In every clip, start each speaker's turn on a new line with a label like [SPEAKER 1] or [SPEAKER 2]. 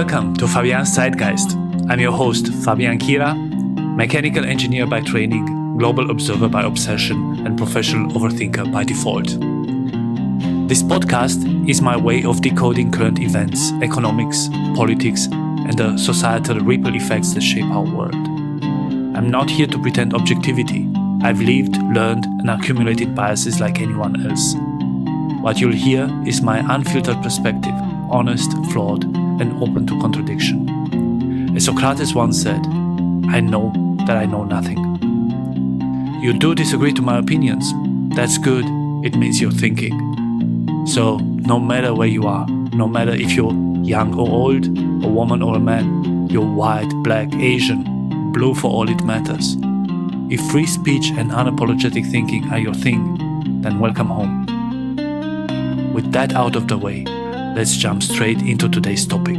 [SPEAKER 1] Welcome to Fabian's Zeitgeist. I'm your host, Fabian Kira, mechanical engineer by training, global observer by obsession, and professional overthinker by default. This podcast is my way of decoding current events, economics, politics, and the societal ripple effects that shape our world. I'm not here to pretend objectivity. I've lived, learned, and accumulated biases like anyone else. What you'll hear is my unfiltered perspective, honest, flawed, and open to contradiction. As Socrates once said, I know that I know nothing. You do disagree to my opinions. That's good. It means you're thinking. So, no matter where you are, no matter if you're young or old, a woman or a man, you're white, black, Asian, blue for all it matters. If free speech and unapologetic thinking are your thing, then welcome home. With that out of the way, let's jump straight into today's topic.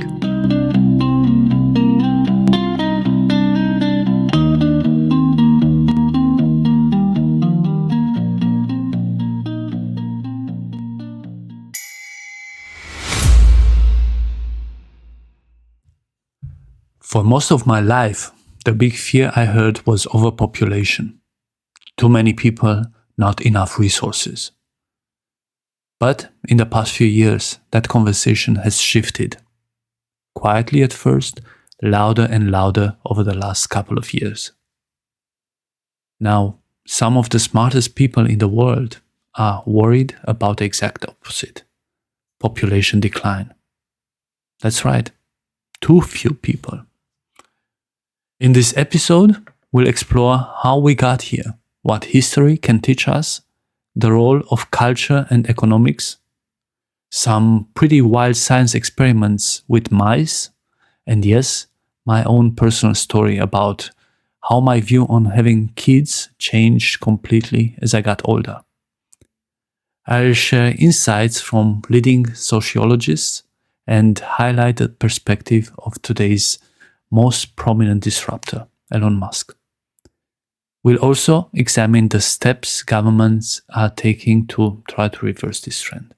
[SPEAKER 1] For most of my life, the big fear I heard was overpopulation. Too many people, not enough resources. But in the past few years, that conversation has shifted. Quietly at first, louder and louder over the last couple of years. Now, some of the smartest people in the world are worried about the exact opposite: population decline. That's right, too few people. In this episode, we'll explore how we got here, what history can teach us, the role of culture and economics, some pretty wild science experiments with mice, and yes, my own personal story about how my view on having kids changed completely as I got older. I'll share insights from leading sociologists and highlight the perspective of today's most prominent disruptor, Elon Musk. We'll also examine the steps governments are taking to try to reverse this trend.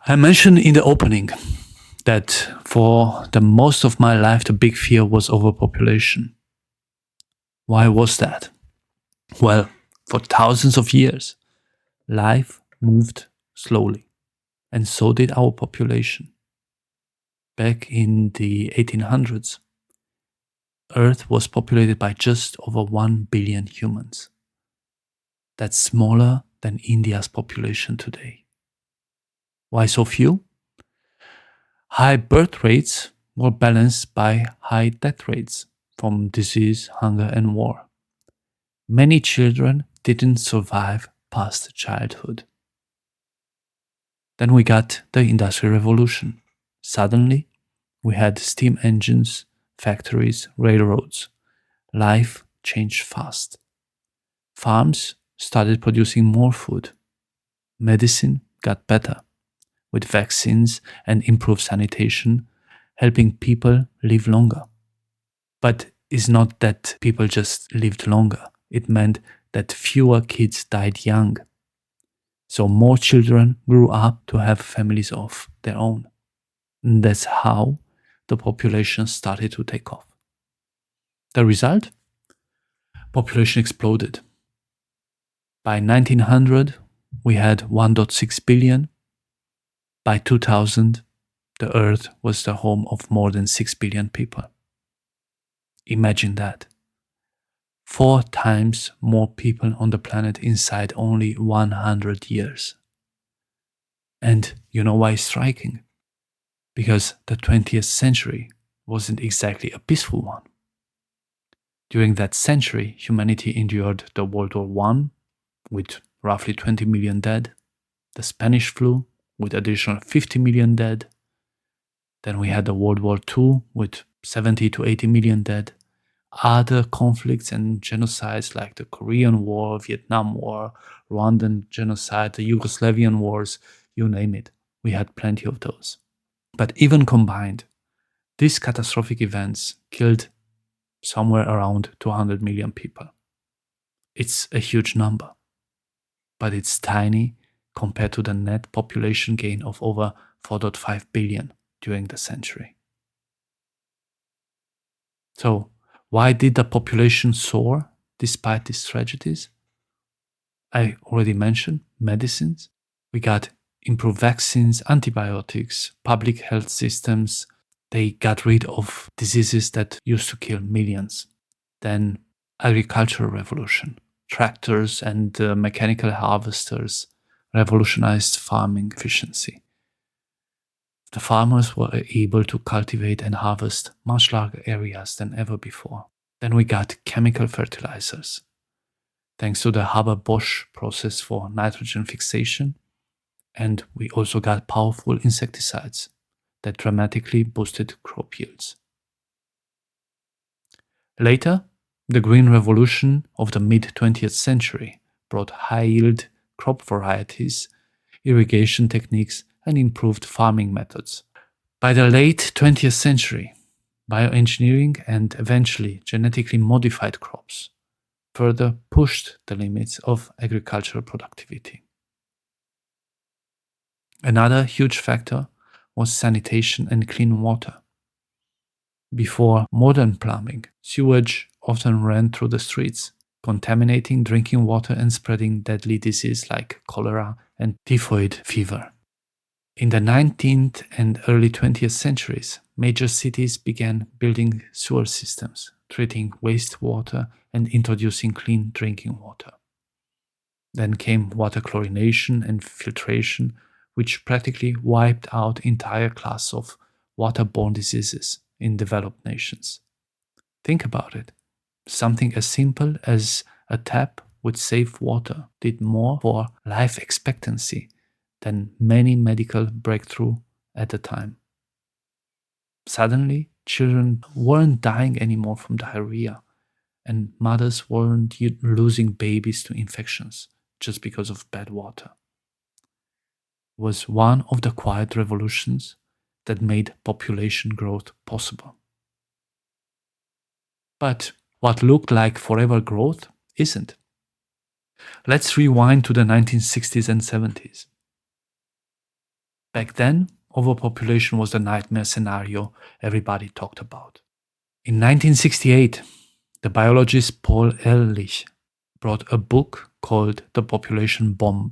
[SPEAKER 1] I mentioned in the opening that for the most of my life, the big fear was overpopulation. Why was that? Well, for thousands of years, life moved slowly, and so did our population. Back in the 1800s, Earth was populated by just over 1 billion humans. That's smaller than India's population today. Why so few? High birth rates were balanced by high death rates from disease, hunger, and war. Many children didn't survive past childhood. Then we got the Industrial Revolution. Suddenly, we had steam engines, factories, railroads. Life changed fast. Farms started producing more food. Medicine got better, with vaccines and improved sanitation, helping people live longer. But it's not that people just lived longer. It meant that fewer kids died young. So more children grew up to have families of their own. And that's how the population started to take off. The result? Population exploded. By 1900, we had 1.6 billion. By 2000, the Earth was the home of more than 6 billion people. Imagine that. 4 times more people on the planet inside only 100 years. And you know why it's striking? Because the 20th century wasn't exactly a peaceful one. During that century, humanity endured the World War I with roughly 20 million dead, the Spanish flu with additional 50 million dead, then we had the World War II with 70 to 80 million dead, other conflicts and genocides like the Korean War, Vietnam War, Rwandan genocide, the Yugoslavian wars, you name it. We had plenty of those. But even combined, these catastrophic events killed somewhere around 200 million people. It's a huge number, but it's tiny compared to the net population gain of over 4.5 billion during the century. So, why did the population soar despite these tragedies? I already mentioned medicines. We got improved vaccines, antibiotics, public health systems. They got rid of diseases that used to kill millions. Then agricultural revolution. Tractors and mechanical harvesters revolutionized farming efficiency. The farmers were able to cultivate and harvest much larger areas than ever before. Then we got chemical fertilizers. Thanks to the Haber-Bosch process for nitrogen fixation, and we also got powerful insecticides that dramatically boosted crop yields. Later, the Green Revolution of the mid-20th century brought high-yield crop varieties, irrigation techniques, and improved farming methods. By the late 20th century, bioengineering and eventually genetically modified crops further pushed the limits of agricultural productivity. Another huge factor was sanitation and clean water. Before modern plumbing, sewage often ran through the streets, contaminating drinking water and spreading deadly diseases like cholera and typhoid fever. In the 19th and early 20th centuries, major cities began building sewer systems, treating wastewater and introducing clean drinking water. Then came water chlorination and filtration, which practically wiped out entire class of waterborne diseases in developed nations. Think about it. Something as simple as a tap with safe water did more for life expectancy than many medical breakthroughs at the time. Suddenly, children weren't dying anymore from diarrhea, and mothers weren't losing babies to infections just because of bad water. It was one of the quiet revolutions that made population growth possible. But what looked like forever growth isn't. Let's rewind to the 1960s and 70s. Back then, overpopulation was the nightmare scenario everybody talked about. In 1968, the biologist Paul Ehrlich brought a book called The Population Bomb.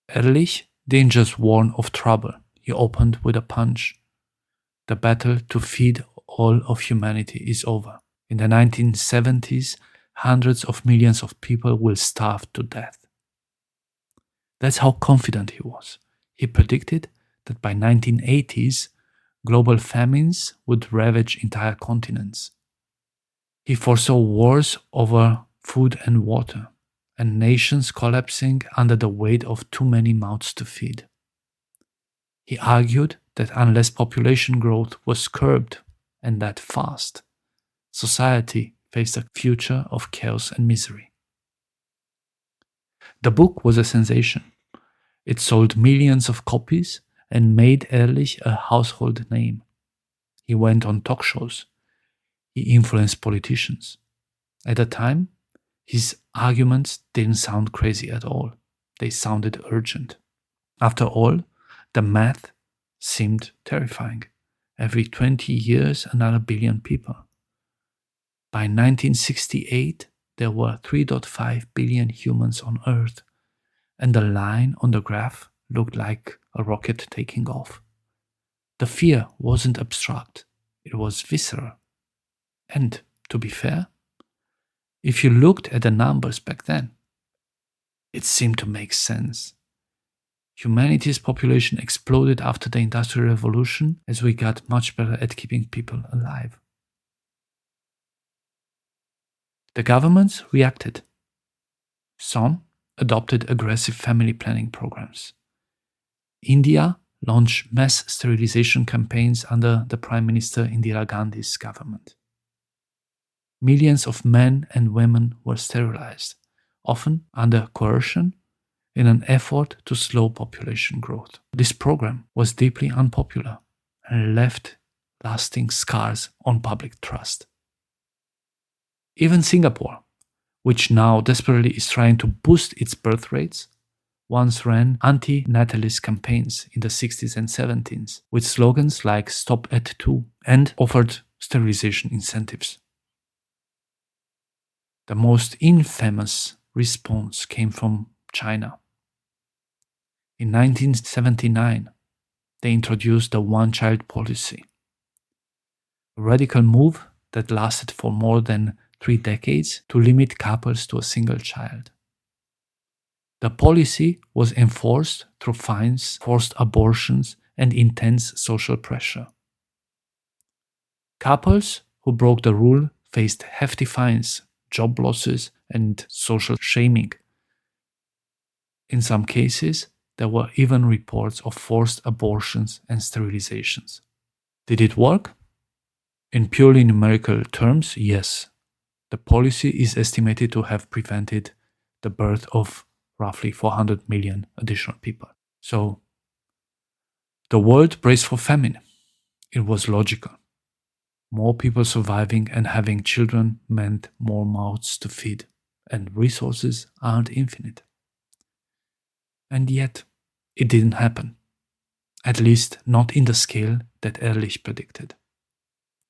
[SPEAKER 1] Ehrlich didn't just warn of trouble, he opened with a punch. The battle to feed all of humanity is over. In the 1970s, hundreds of millions of people will starve to death. That's how confident he was. He predicted that by 1980s, global famines would ravage entire continents. He foresaw wars over food and water, and nations collapsing under the weight of too many mouths to feed. He argued that unless population growth was curbed, and that fast, society faced a future of chaos and misery. The book was a sensation. It sold millions of copies and made Ehrlich a household name. He went on talk shows. He influenced politicians. At the time, his arguments didn't sound crazy at all. They sounded urgent. After all, the math seemed terrifying. Every 20 years, another billion people. By 1968, there were 3.5 billion humans on Earth, and the line on the graph looked like a rocket taking off. The fear wasn't abstract, it was visceral. And, to be fair, if you looked at the numbers back then, it seemed to make sense. Humanity's population exploded after the Industrial Revolution as we got much better at keeping people alive. The governments reacted. Some adopted aggressive family planning programs. India launched mass sterilization campaigns under the Prime Minister Indira Gandhi's government. Millions of men and women were sterilized, often under coercion, in an effort to slow population growth. This program was deeply unpopular and left lasting scars on public trust. Even Singapore, which now desperately is trying to boost its birth rates, once ran anti-natalist campaigns in the 60s and 70s with slogans like "Stop at 2" and offered sterilization incentives. The most infamous response came from China. In 1979, they introduced the one-child policy, a radical move that lasted for more than 3 decades to limit couples to a single child. The policy was enforced through fines, forced abortions, and intense social pressure. Couples who broke the rule faced hefty fines, job losses, and social shaming. In some cases, there were even reports of forced abortions and sterilizations. Did it work? In purely numerical terms, yes. The policy is estimated to have prevented the birth of roughly 400 million additional people. So, the world braced for famine. It was logical. More people surviving and having children meant more mouths to feed, and resources aren't infinite. And yet, it didn't happen. At least not in the scale that Ehrlich predicted.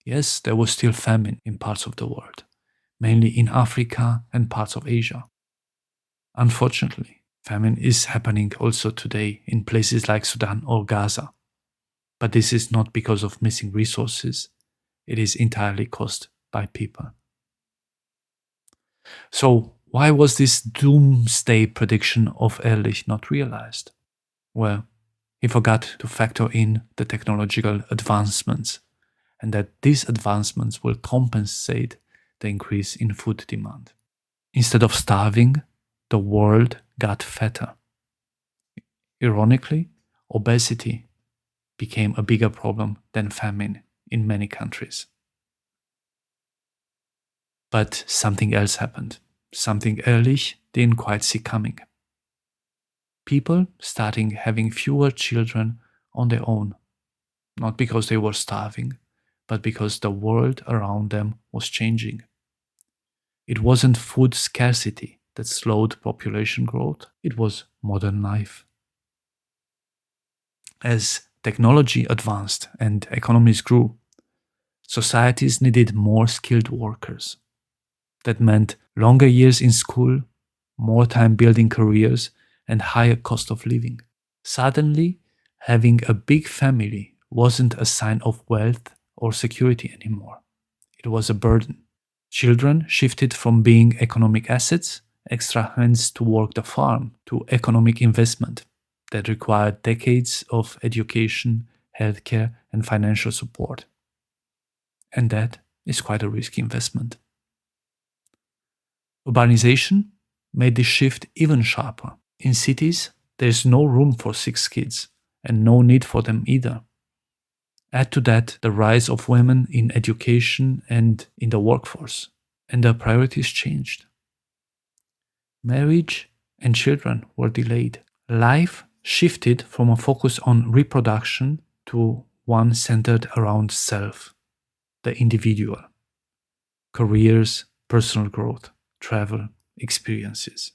[SPEAKER 1] Yes, there was still famine in parts of the world, mainly in Africa and parts of Asia. Unfortunately, famine is happening also today in places like Sudan or Gaza. But this is not because of missing resources, it is entirely caused by people. So, why was this doomsday prediction of Ehrlich not realized? Well, he forgot to factor in the technological advancements and that these advancements will compensate the increase in food demand. Instead of starving, the world got fatter. Ironically, obesity became a bigger problem than famine in many countries. But something else happened, something Ehrlich didn't quite see coming. People starting having fewer children on their own, not because they were starving, but because the world around them was changing. It wasn't food scarcity that slowed population growth, it was modern life. As technology advanced and economies grew, societies needed more skilled workers. That meant longer years in school, more time building careers, and higher cost of living. Suddenly, having a big family wasn't a sign of wealth or security anymore. It was a burden. Children shifted from being economic assets, extra hands to work the farm, to economic investment that required decades of education, healthcare, and financial support. And that is quite a risky investment. Urbanization made this shift even sharper. In cities, there is no room for 6 kids, and no need for them either. Add to that the rise of women in education and in the workforce, and their priorities changed. Marriage and children were delayed. Life shifted from a focus on reproduction to one centered around self, the individual. Careers, personal growth, travel, experiences.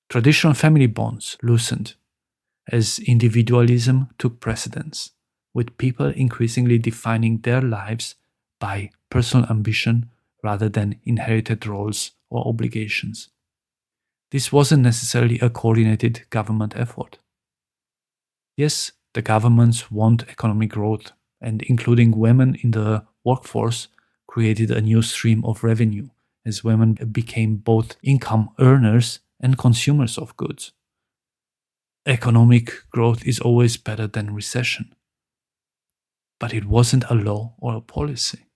[SPEAKER 1] Traditional family bonds loosened as individualism took precedence, with people increasingly defining their lives by personal ambition rather than inherited roles or obligations. This wasn't necessarily a coordinated government effort. Yes, the governments want economic growth, and including women in the workforce created a new stream of revenue as women became both income earners and consumers of goods. Economic growth is always better than recession. But it wasn't a law or a policy.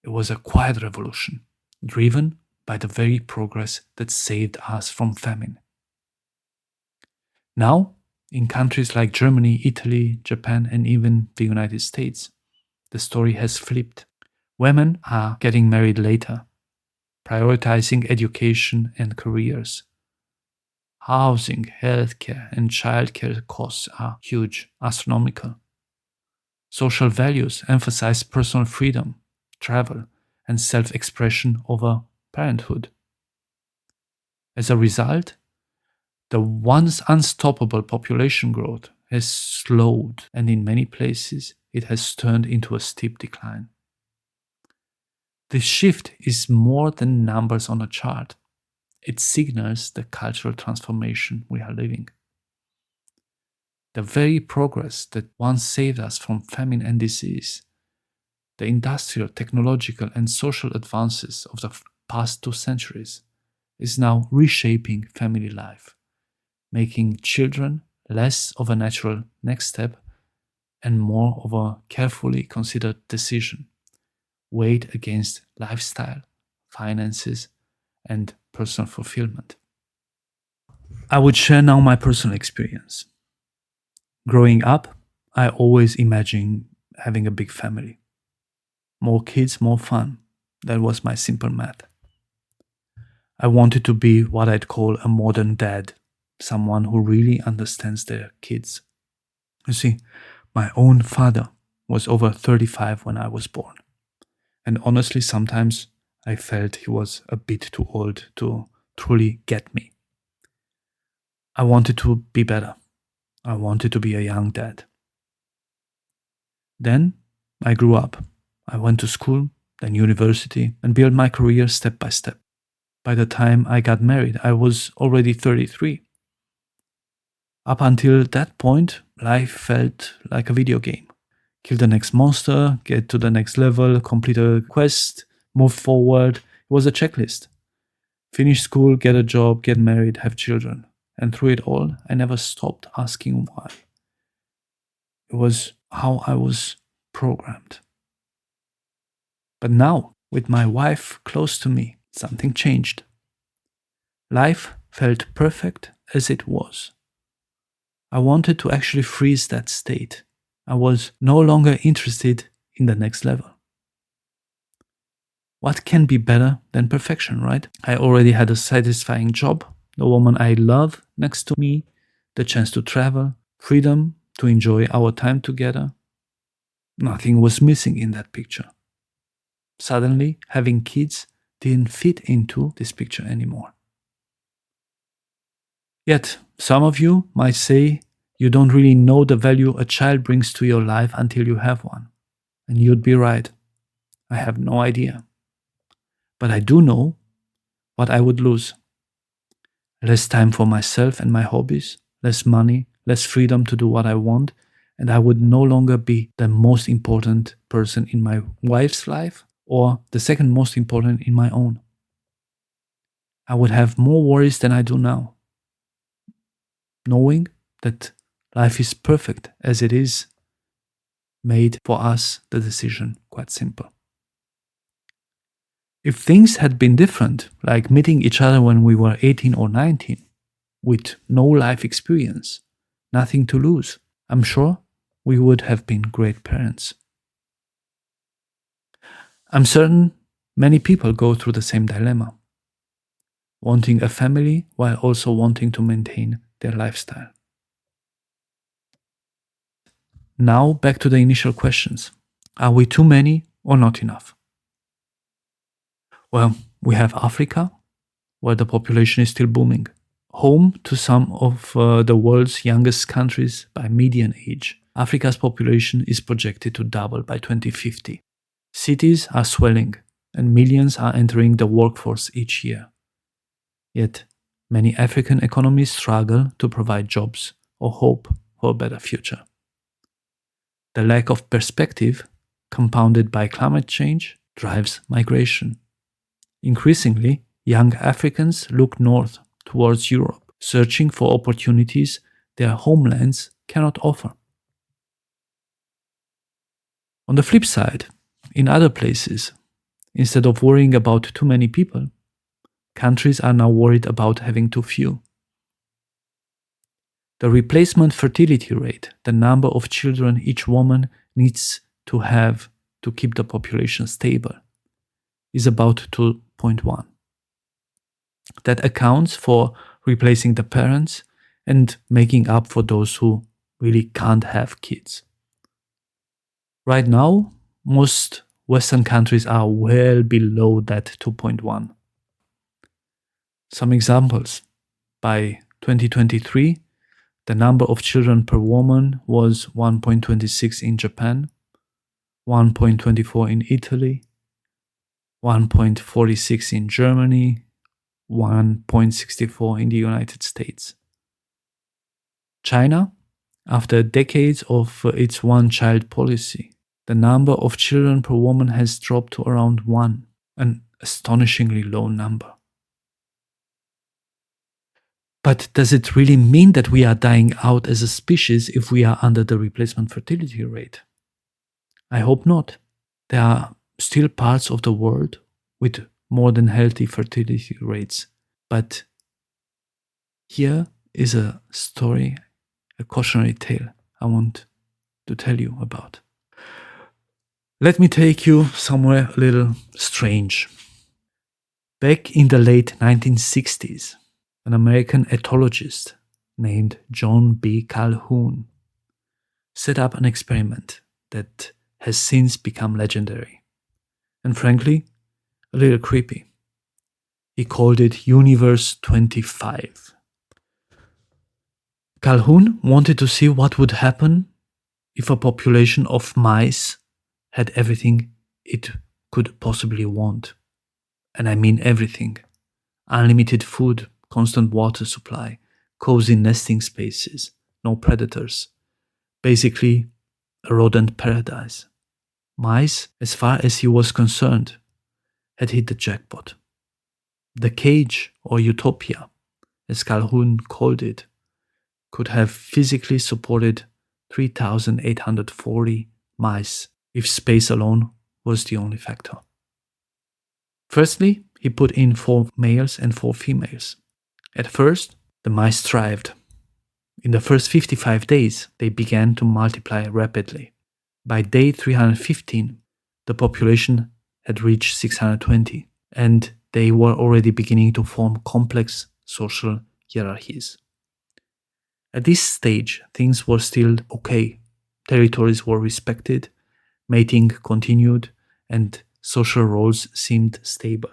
[SPEAKER 1] It was a quiet revolution, driven by the very progress that saved us from famine. Now, in countries like Germany, Italy, Japan, and even the United States, the story has flipped. Women are getting married later, prioritizing education and careers. Housing, healthcare, and childcare costs are huge, astronomical. Social values emphasize personal freedom, travel, and self-expression over parenthood. As a result, The once unstoppable population growth has slowed, and in many places it has turned into a steep decline. This shift is more than numbers on a chart. It signals the cultural transformation we are living. The very progress that once saved us from famine and disease, the industrial, technological, and social advances of the past 2 centuries, is now reshaping family life, making children less of a natural next step and more of a carefully considered decision, weighed against lifestyle, finances, and personal fulfillment. I would share now my personal experience. Growing up, I always imagined having a big family. More kids, more fun. That was my simple math. I wanted to be what I'd call a modern dad, someone who really understands their kids. You see, my own father was over 35 when I was born. And honestly, sometimes I felt he was a bit too old to truly get me. I wanted to be better. I wanted to be a young dad. Then I grew up. I went to school, then university, and built my career step by step. By the time I got married, I was already 33. Up until that point, life felt like a video game. Kill the next monster, get to the next level, complete a quest, move forward. It was a checklist. Finish school, get a job, get married, have children. And through it all, I never stopped asking why. It was how I was programmed. But now, with my wife close to me, something changed. Life felt perfect as it was. I wanted to actually freeze that state. I was no longer interested in the next level. What can be better than perfection, right? I already had a satisfying job, the woman I love next to me, the chance to travel, freedom to enjoy our time together. Nothing was missing in that picture. Suddenly, having kids didn't fit into this picture anymore. Yet, some of you might say you don't really know the value a child brings to your life until you have one. And you'd be right. I have no idea. But I do know what I would lose. Less time for myself and my hobbies, less money, less freedom to do what I want, and I would no longer be the most important person in my wife's life or the second most important in my own. I would have more worries than I do now, knowing that life is perfect as it is, made for us the decision quite simple. If things had been different, like meeting each other when we were 18 or 19, with no life experience, nothing to lose, I'm sure we would have been great parents. I'm certain many people go through the same dilemma, wanting a family while also wanting to maintain their lifestyle. Now back to the initial questions. Are we too many or not enough? Well, we have Africa, where the population is still booming, home to some of the world's youngest countries by median age. Africa's population is projected to double by 2050. Cities are swelling, and millions are entering the workforce each year. Yet, many African economies struggle to provide jobs or hope for a better future. The lack of perspective, compounded by climate change, drives migration. Increasingly, young Africans look north towards Europe, searching for opportunities their homelands cannot offer. On the flip side, in other places, instead of worrying about too many people, countries are now worried about having too few. The replacement fertility rate, the number of children each woman needs to have to keep the population stable, is about 2.1. That accounts for replacing the parents and making up for those who really can't have kids. Right now, most Western countries are well below that 2.1. Some examples. By 2023, the number of children per woman was 1.26 in Japan, 1.24 in Italy, 1.46 in Germany, 1.64 in the United States. China, after decades of its one-child policy, the number of children per woman has dropped to around 1, an astonishingly low number. But does it really mean that we are dying out as a species if we are under the replacement fertility rate? I hope not. There are still parts of the world with more than healthy fertility rates. But here is a story, a cautionary tale I want to tell you about. Let me take you somewhere a little strange. Back in the late 1960s, an American ethologist named John B. Calhoun set up an experiment that has since become legendary, and frankly, a little creepy. He called it Universe 25. Calhoun wanted to see what would happen if a population of mice had everything it could possibly want. And I mean everything. Unlimited food, constant water supply, cozy nesting spaces, no predators. Basically, a rodent paradise. Mice, as far as he was concerned, had hit the jackpot. The cage, or utopia, as Calhoun called it, could have physically supported 3,840 mice if space alone was the only factor. Firstly, he put in 4 males and 4 females. At first, the mice thrived. In the first 55 days, they began to multiply rapidly. By day 315, the population had reached 620, and they were already beginning to form complex social hierarchies. At this stage, things were still okay. Territories were respected, mating continued, and social roles seemed stable.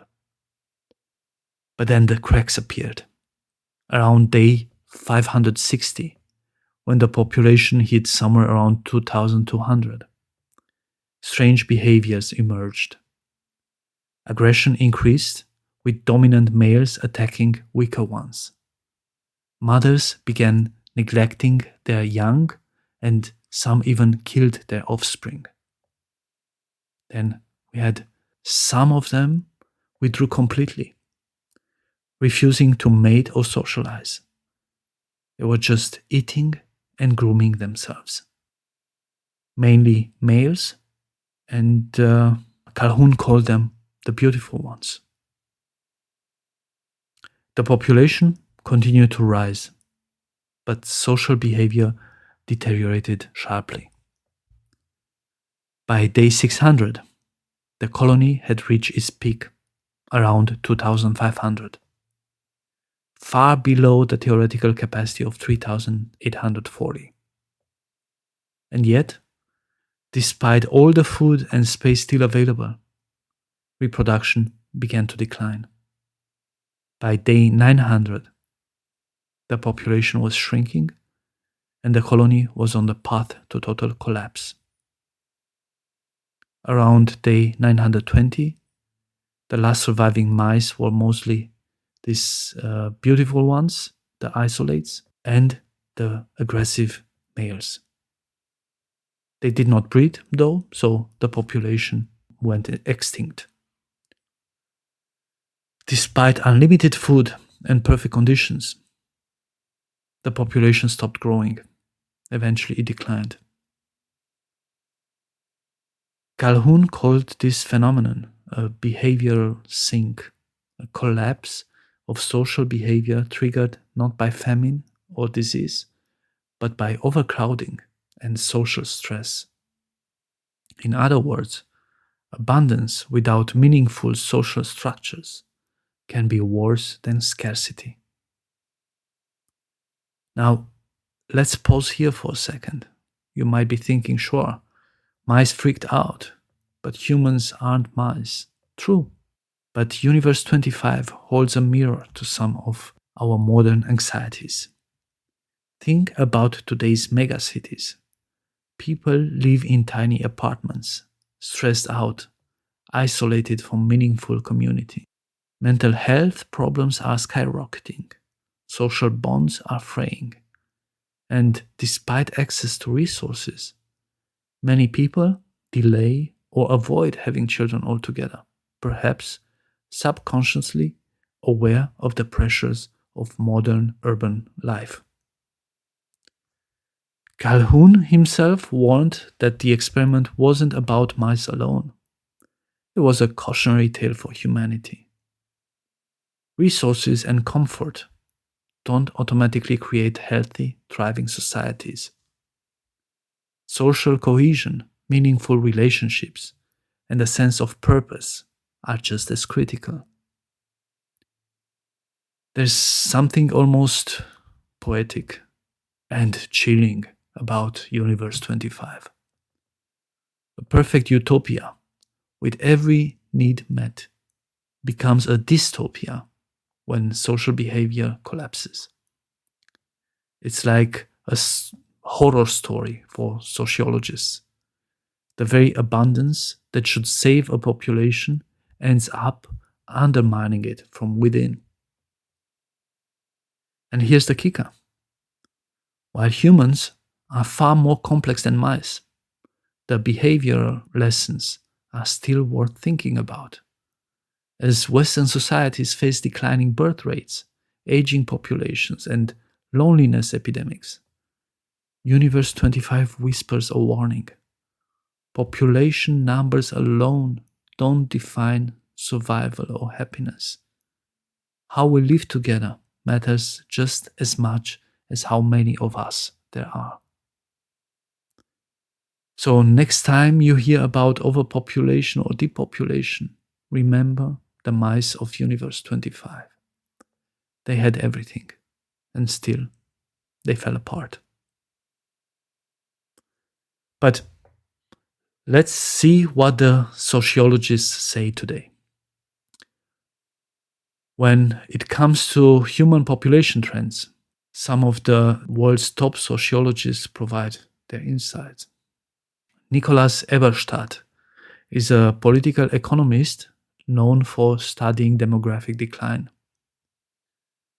[SPEAKER 1] But then the cracks appeared. Around day 560, when the population hit somewhere around 2,200, strange behaviors emerged. Aggression increased, with dominant males attacking weaker ones. Mothers began neglecting their young, and some even killed their offspring. Then we had some of them withdrew completely, refusing to mate or socialize. They were just eating and grooming themselves. Mainly males, and Calhoun called them the beautiful ones. The population continued to rise, but social behavior deteriorated sharply. By day 600, the colony had reached its peak, around 2,500, far below the theoretical capacity of 3,840. And yet, despite all the food and space still available, reproduction began to decline. By day 900, the population was shrinking, and the colony was on the path to total collapse. Around day 920, the last surviving mice were mostly these beautiful ones, the isolates, and the aggressive males. They did not breed, though, so the population went extinct. Despite unlimited food and perfect conditions, the population stopped growing. Eventually, it declined. Calhoun called this phenomenon a behavioral sink, a collapse of social behavior triggered not by famine or disease, but by overcrowding and social stress. In other words, abundance without meaningful social structures can be worse than scarcity. Now, let's pause here for a second. You might be thinking, sure, mice freaked out, but humans aren't mice. True. But Universe 25 holds a mirror to some of our modern anxieties. Think about today's megacities. People live in tiny apartments, stressed out, isolated from meaningful community. Mental health problems are skyrocketing. Social bonds are fraying. And despite access to resources, many people delay or avoid having children altogether, perhaps subconsciously aware of the pressures of modern urban life. Calhoun himself warned that the experiment wasn't about mice alone. It was a cautionary tale for humanity. Resources and comfort don't automatically create healthy, thriving societies. Social cohesion, meaningful relationships, and a sense of purpose are just as critical. There's something almost poetic and chilling about Universe 25. A perfect utopia with every need met becomes a dystopia when social behavior collapses. It's like a horror story for sociologists. The very abundance that should save a population ends up undermining it from within. And here's the kicker. While humans are far more complex than mice, the behavioral lessons are still worth thinking about. As Western societies face declining birth rates, aging populations, and loneliness epidemics, Universe 25 whispers a warning. Population numbers alone don't define survival or happiness. How we live together matters just as much as how many of us there are. So, next time you hear about overpopulation or depopulation, remember the mice of Universe 25. They had everything, and still they fell apart. But let's see what the sociologists say today. When it comes to human population trends, some of the world's top sociologists provide their insights. Nicholas Eberstadt is a political economist known for studying demographic decline.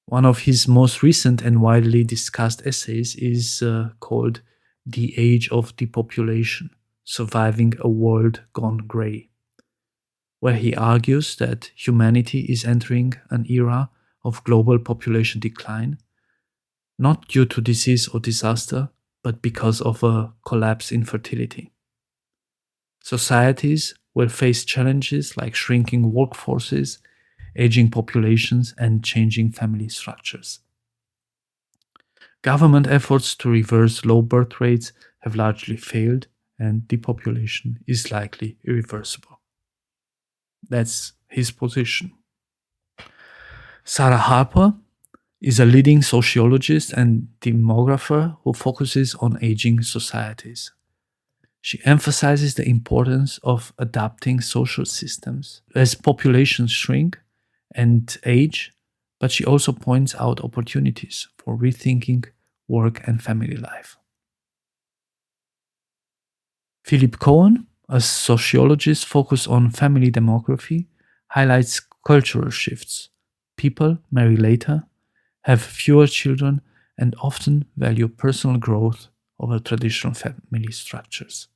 [SPEAKER 1] One of his most recent and widely discussed essays is called The Age of Depopulation: Surviving a World Gone Grey, where he argues that humanity is entering an era of global population decline, not due to disease or disaster, but because of a collapse in fertility. Societies will face challenges like shrinking workforces, aging populations, and changing family structures. Government efforts to reverse low birth rates have largely failed, and depopulation is likely irreversible. That's his position. Sarah Harper is a leading sociologist and demographer who focuses on aging societies. She emphasizes the importance of adapting social systems as populations shrink and age, but she also points out opportunities for rethinking work and family life. Philip Cohen, a sociologist focused on family demography, highlights cultural shifts. People marry later, have fewer children, and often value personal growth over traditional family structures.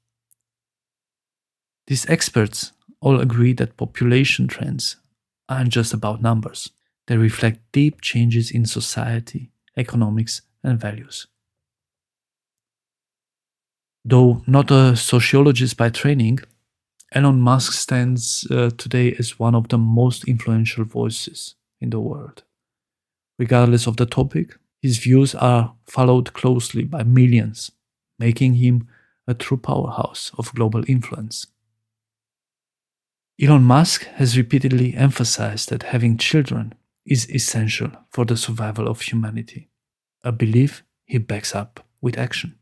[SPEAKER 1] These experts all agree that population trends aren't just about numbers. They reflect deep changes in society, economics, and values. Though not a sociologist by training, Elon Musk stands today as one of the most influential voices in the world. Regardless of the topic, his views are followed closely by millions, making him a true powerhouse of global influence. Elon Musk has repeatedly emphasized that having children is essential for the survival of humanity, a belief he backs up with action.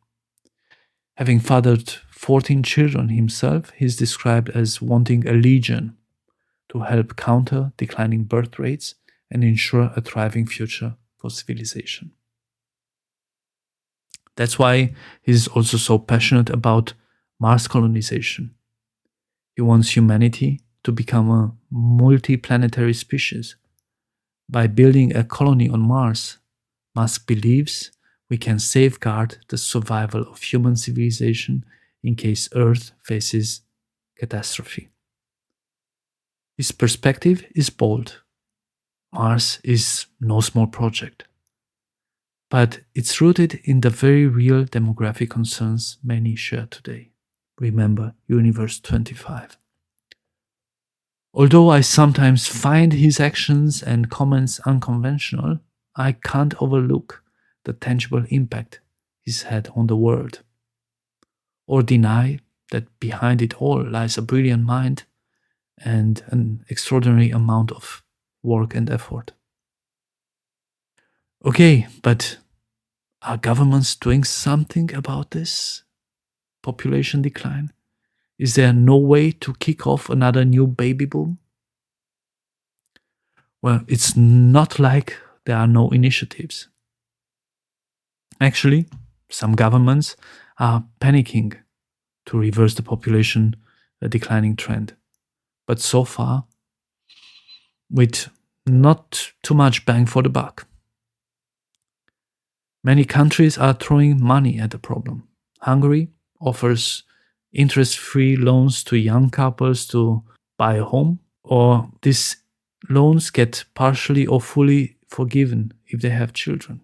[SPEAKER 1] Having fathered 14 children himself, he is described as wanting a legion to help counter declining birth rates and ensure a thriving future for civilization. That's why he's also so passionate about Mars colonization. He wants humanity to become a multi-planetary species. By building a colony on Mars, Musk believes we can safeguard the survival of human civilization in case Earth faces catastrophe. His perspective is bold. Mars is no small project, but it's rooted in the very real demographic concerns many share today. Remember Universe 25. Although I sometimes find his actions and comments unconventional, I can't overlook the tangible impact he's had on the world, or deny that behind it all lies a brilliant mind and an extraordinary amount of work and effort. Okay, but are governments doing something about this population decline? Is there no way to kick off another new baby boom? Well, it's not like there are no initiatives. Actually, some governments are panicking to reverse the population declining trend. But so far, with not too much bang for the buck. Many countries are throwing money at the problem. Hungary offers interest-free loans to young couples to buy a home, or these loans get partially or fully forgiven if they have children.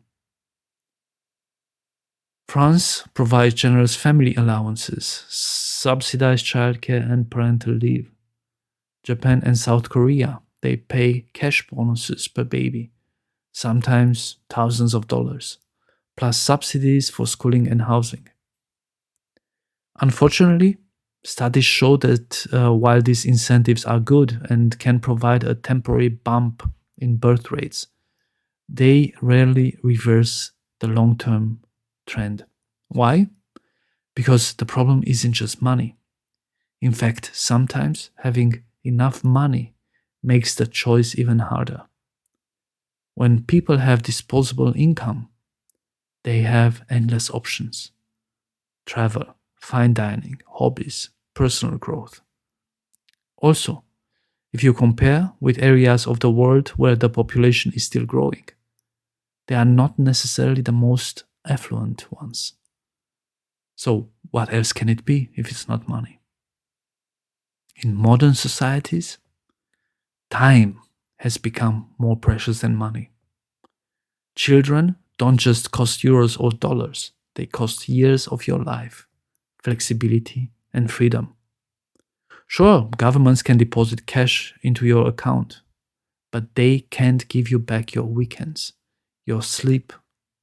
[SPEAKER 1] France provides generous family allowances, subsidized childcare and parental leave. Japan and South Korea, they pay cash bonuses per baby, sometimes thousands of dollars, plus subsidies for schooling and housing. Unfortunately, studies show that while these incentives are good and can provide a temporary bump in birth rates, they rarely reverse the long-term trend. Why? Because the problem isn't just money. In fact, sometimes having enough money makes the choice even harder. When people have disposable income, they have endless options: travel, fine dining, hobbies, personal growth. Also, if you compare with areas of the world where the population is still growing, they are not necessarily the most affluent ones. So, what else can it be if it's not money? In modern societies, time has become more precious than money. Children don't just cost euros or dollars, they cost years of your life, flexibility, and freedom. Sure, governments can deposit cash into your account, but they can't give you back your weekends, your sleep,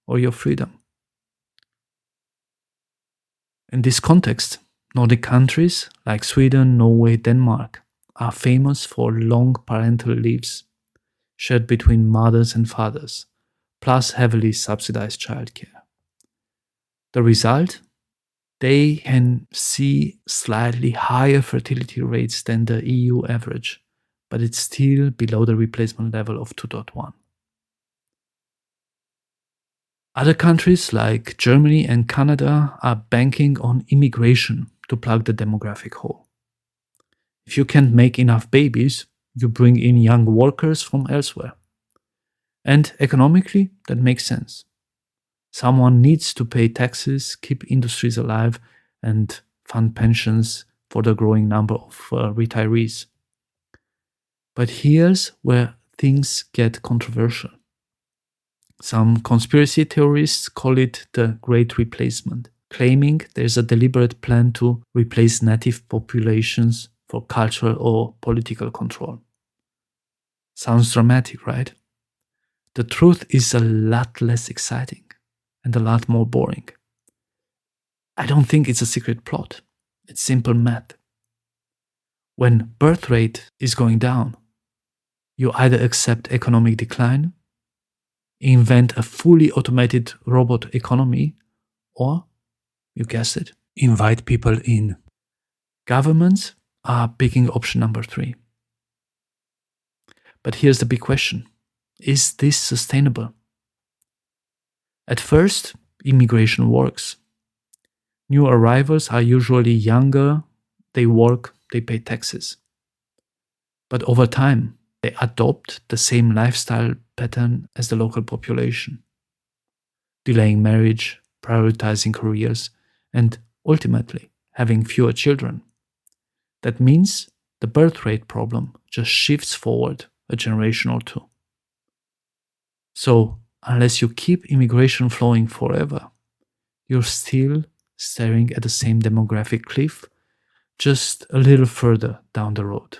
[SPEAKER 1] or your freedom. In this context, Nordic countries like Sweden, Norway, Denmark are famous for long parental leaves shared between mothers and fathers, plus heavily subsidized childcare. The result? They can see slightly higher fertility rates than the EU average, but it's still below the replacement level of 2.1. Other countries like Germany and Canada are banking on immigration to plug the demographic hole. If you can't make enough babies, you bring in young workers from elsewhere. And economically, that makes sense. Someone needs to pay taxes, keep industries alive, and fund pensions for the growing number of retirees. But here's where things get controversial. Some conspiracy theorists call it the Great Replacement, claiming there's a deliberate plan to replace native populations for cultural or political control. Sounds dramatic, right? The truth is a lot less exciting and a lot more boring. I don't think it's a secret plot. It's simple math. When birth rate is going down, you either accept economic decline, invent a fully automated robot economy, or, you guessed it, invite people in. Governments are picking option number 3. But here's the big question. Is this sustainable? At first, immigration works. New arrivals are usually younger, they work, they pay taxes. But over time, they adopt the same lifestyle pattern as the local population, delaying marriage, prioritizing careers, and ultimately having fewer children. That means the birth rate problem just shifts forward a generation or two. So, unless you keep immigration flowing forever, you're still staring at the same demographic cliff, just a little further down the road.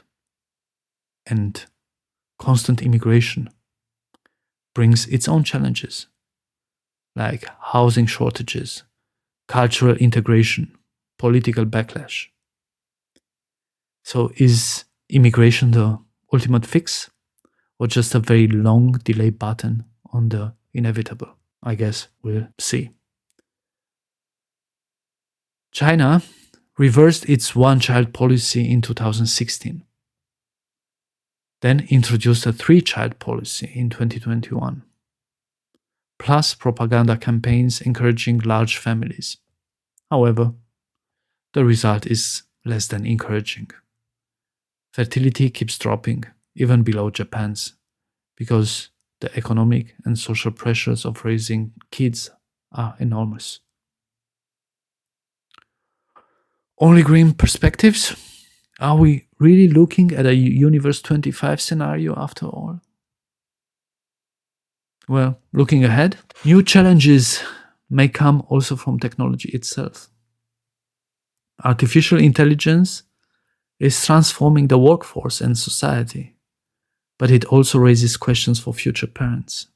[SPEAKER 1] And constant immigration brings its own challenges, like housing shortages, cultural integration, political backlash. So, is immigration the ultimate fix, or just a very long delay button on the inevitable? I guess we'll see. China reversed its one-child policy in 2016, then introduced a three-child policy in 2021, plus propaganda campaigns encouraging large families. However, the result is less than encouraging. Fertility keeps dropping, even below Japan's, because the economic and social pressures of raising kids are enormous. Only grim perspectives? Are we really looking at a Universe 25 scenario after all? Well, looking ahead, new challenges may come also from technology itself. Artificial intelligence is transforming the workforce and society, but it also raises questions for future parents.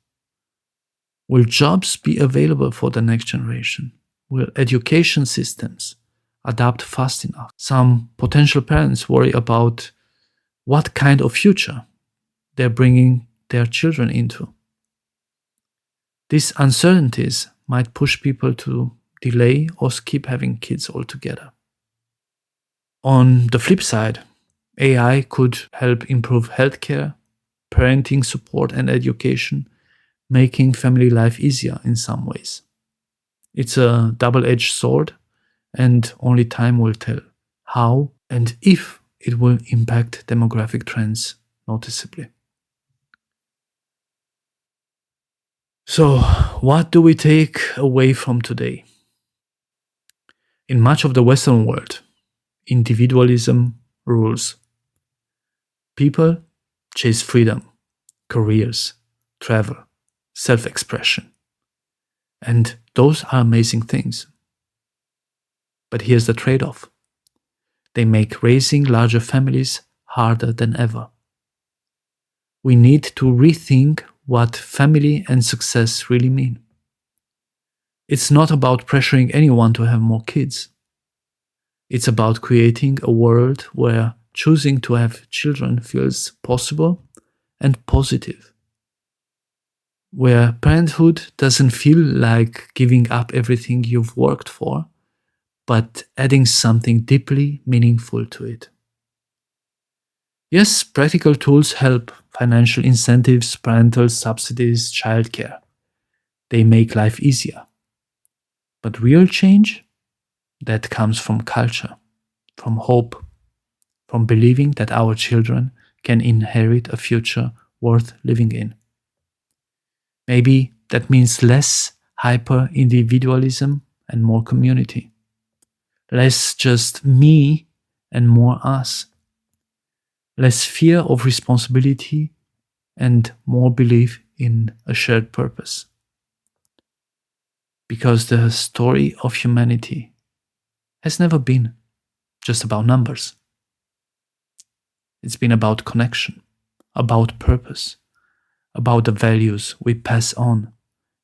[SPEAKER 1] Will jobs be available for the next generation? Will education systems adapt fast enough? Some potential parents worry about what kind of future they're bringing their children into. These uncertainties might push people to delay or skip having kids altogether. On the flip side, AI could help improve healthcare, parenting support, and education, making family life easier in some ways. It's a double-edged sword, and only time will tell how and if it will impact demographic trends noticeably. So, what do we take away from today? In much of the Western world, individualism rules. People chase freedom, careers, travel, self-expression. And those are amazing things. But here's the trade-off. They make raising larger families harder than ever. We need to rethink what family and success really mean. It's not about pressuring anyone to have more kids. It's about creating a world where choosing to have children feels possible and positive, where parenthood doesn't feel like giving up everything you've worked for, but adding something deeply meaningful to it. Yes, practical tools help: financial incentives, parental subsidies, childcare. They make life easier. But real change? That comes from culture, from hope, from believing that our children can inherit a future worth living in. Maybe that means less hyper-individualism and more community. Less just me and more us. Less fear of responsibility and more belief in a shared purpose. Because the story of humanity has never been just about numbers. It's been about connection, about purpose, about the values we pass on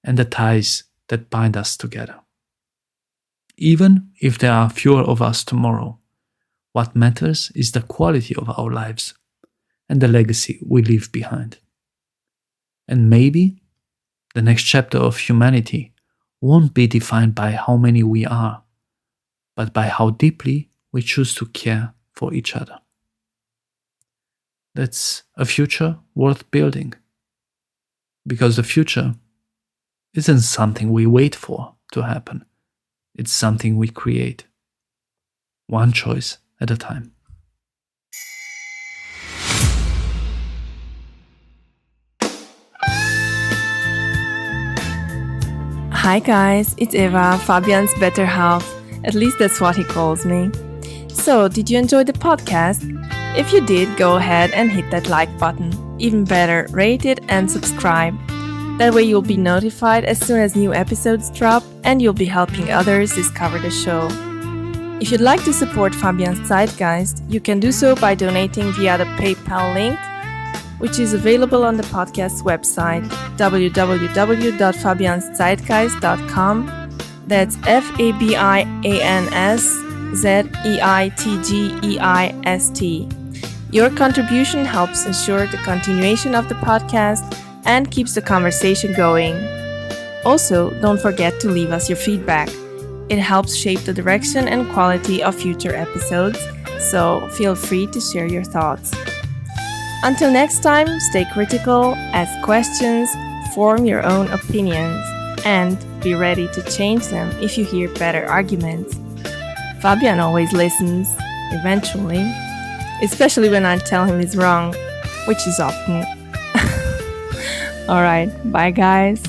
[SPEAKER 1] and the ties that bind us together. Even if there are fewer of us tomorrow, what matters is the quality of our lives and the legacy we leave behind. And maybe the next chapter of humanity won't be defined by how many we are, but by how deeply we choose to care for each other. That's a future worth building, because the future isn't something we wait for to happen. It's something we create, one choice at a time.
[SPEAKER 2] Hi guys, it's Eva, Fabian's better half. At least that's what he calls me. So, did you enjoy the podcast? If you did, go ahead and hit that like button. Even better, rate it and subscribe. That way you'll be notified as soon as new episodes drop and you'll be helping others discover the show. If you'd like to support Fabian's Zeitgeist, you can do so by donating via the PayPal link, which is available on the podcast's website, www.fabianszeitgeist.com. That's FabiansZeitgeist. Your contribution helps ensure the continuation of the podcast and keeps the conversation going. Also, don't forget to leave us your feedback. It helps shape the direction and quality of future episodes, so feel free to share your thoughts. Until next time, stay critical, ask questions, form your own opinions, and be ready to change them if you hear better arguments. Fabian always listens, eventually, especially when I tell him he's wrong, which is often. Alright, bye guys.